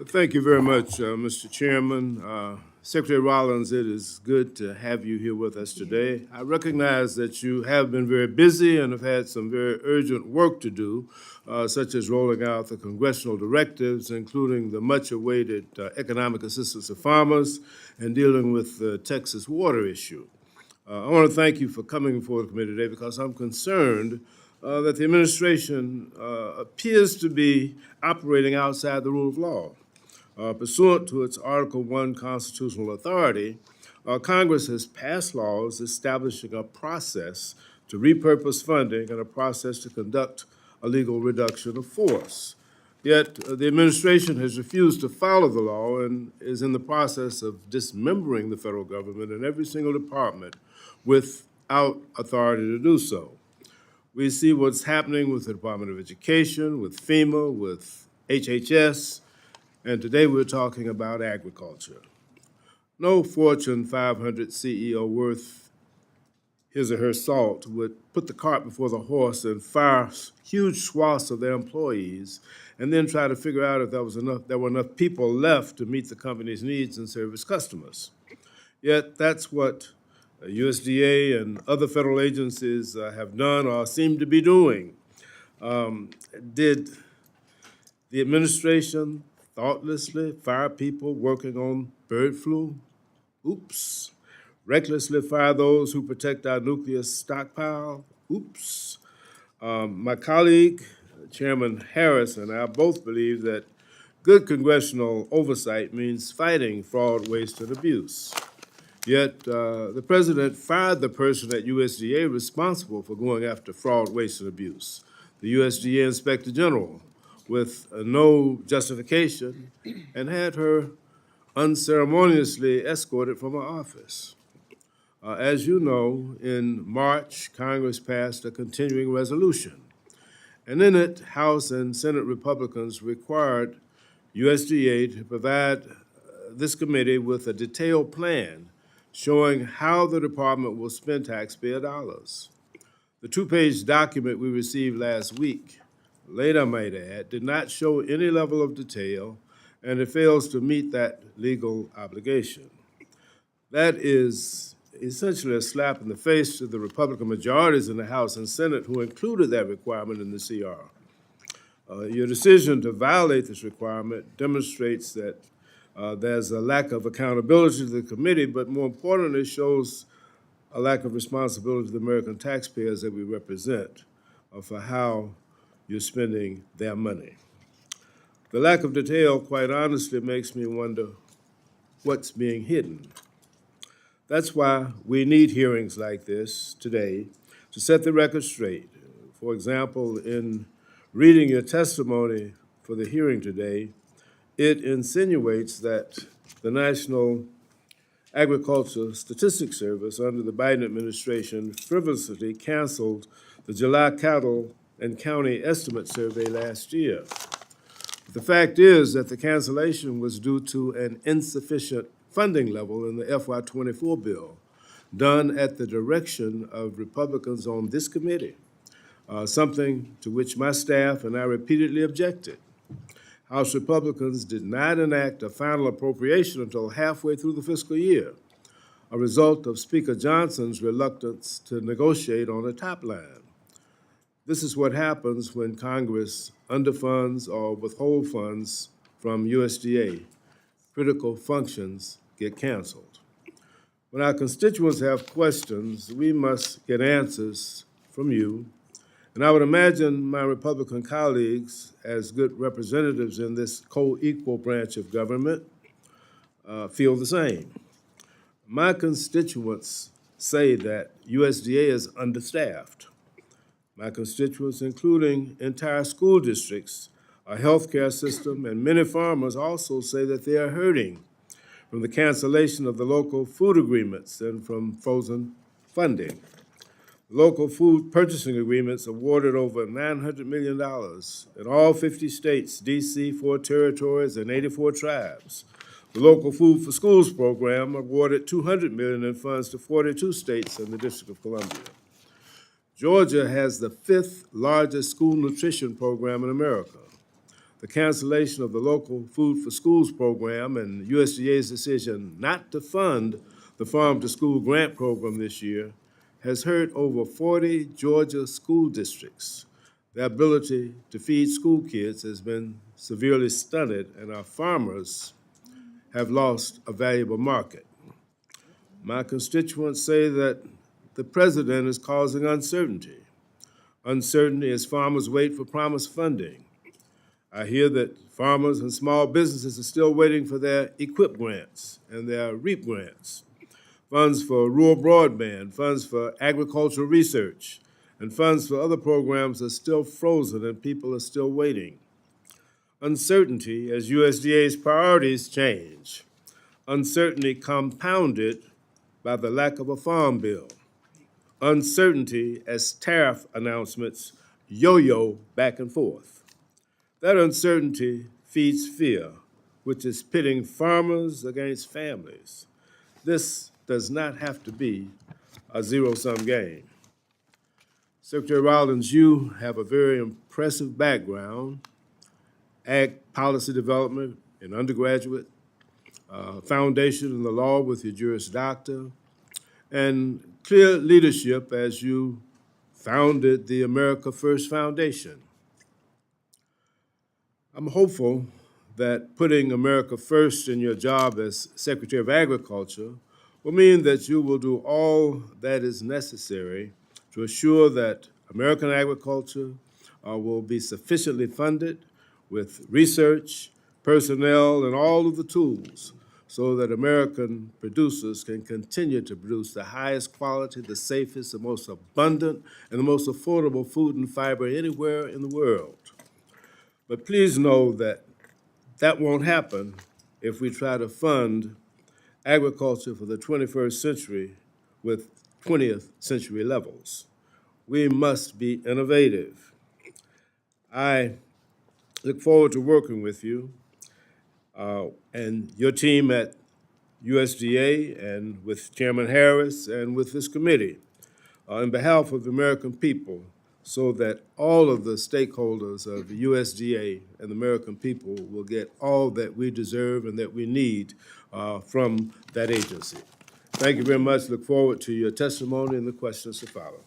Thank you very much, Mr. Chairman. Secretary Rollins, it is good to have you here with us today. I recognize that you have been very busy and have had some very urgent work to do, such as rolling out the congressional directives, including the much-awaited economic assistance to farmers and dealing with the Texas water issue. I want to thank you for coming before the committee today because I'm concerned that the administration appears to be operating outside the rule of law. Pursuant to its Article I constitutional authority, Congress has passed laws establishing a process to repurpose funding and a process to conduct a legal reduction of force. Yet the administration has refused to follow the law and is in the process of dismembering the federal government in every single department without authority to do so. We see what's happening with the Department of Education, with FEMA, with HHS, and today we're talking about agriculture. No Fortune 500 CEO worth his or her salt would put the cart before the horse and fire huge swaths of their employees and then try to figure out if there were enough people left to meet the company's needs and serve its customers. Yet that's what USDA and other federal agencies have done or seem to be doing. Did the administration thoughtlessly fire people working on bird flu? Oops. Recklessly fire those who protect our nuclear stockpile? Oops. My colleague, Chairman Harris, and I both believe that good congressional oversight means fighting fraud, waste, and abuse. Yet the president fired the person at USDA responsible for going after fraud, waste, and abuse, the USDA Inspector General, with no justification, and had her unceremoniously escorted from her office. As you know, in March, Congress passed a continuing resolution, and in it, House and Senate Republicans required USDA to provide this committee with a detailed plan showing how the department will spend taxpayer dollars. The two-page document we received last week, late I might add, did not show any level of detail, and it fails to meet that legal obligation. That is essentially a slap in the face to the Republican majorities in the House and Senate who included that requirement in the CR. Your decision to violate this requirement demonstrates that there's a lack of accountability to the committee, but more importantly, shows a lack of responsibility to the American taxpayers that we represent for how you're spending their money. The lack of detail, quite honestly, makes me wonder what's being hidden. That's why we need hearings like this today to set the record straight. For example, in reading your testimony for the hearing today, it insinuates that the National Agriculture Statistics Service under the Biden administration frivolously canceled the July cattle and county estimate survey last year. But the fact is that the cancellation was due to an insufficient funding level in the FY24 bill, done at the direction of Republicans on this committee, something to which my staff and I repeatedly objected. House Republicans did not enact a final appropriation until halfway through the fiscal year, a result of Speaker Johnson's reluctance to negotiate on a top line. This is what happens when Congress underfunds or withhold funds from USDA. Critical functions get canceled. When our constituents have questions, we must get answers from you. And I would imagine my Republican colleagues, as good representatives in this co-equal branch of government, feel the same. My constituents say that USDA is understaffed. My constituents, including entire school districts, our healthcare system, and many farmers also say that they are hurting from the cancellation of the local food agreements and from frozen funding. Local food purchasing agreements awarded over $900 million in all 50 states, D.C., 4 territories, and 84 tribes. The Local Food for Schools program awarded $200 million in funds to 42 states and the District of Columbia. Georgia has the 5th largest school nutrition program in America. the cancellation of the local Food for Schools program and USDA's decision not to fund the Farm to School grant program this year has hurt over 40 Georgia school districts. Their ability to feed school kids has been severely stunted, and our farmers have lost a valuable market. My constituents say that the president is causing uncertainty. Uncertainty as farmers wait for promised funding. I hear that farmers and small businesses are still waiting for their EQIP grants and their REAP grants, funds for rural broadband, funds for agricultural research, and funds for other programs are still frozen and people are still waiting. Uncertainty as USDA's priorities change. Uncertainty compounded by the lack of a farm bill. Uncertainty as tariff announcements yo-yo back and forth. That uncertainty feeds fear, which is pitting farmers against families. This does not have to be a zero-sum game. Secretary Rollins, you have a very impressive background, ag policy development in undergraduate, foundation in the law with your Juris Doctor, and clear leadership as you founded the America First Foundation. I'm hopeful that putting America first in your job as Secretary of Agriculture will mean that you will do all that is necessary to assure that American agriculture will be sufficiently funded with research, personnel, and all of the tools so that American producers can continue to produce the highest quality, the safest, the most abundant, and the most affordable food and fiber anywhere in the world. But please know that that won't happen if we try to fund agriculture for the 21st century with 20th century levels. We must be innovative. I look forward to working with you and your team at USDA and with Chairman Harris and with this committee on behalf of the American people, so that all of the stakeholders of the USDA and the American people will get all that we deserve and that we need from that agency. Thank you very much. Look forward to your testimony and the questions to follow.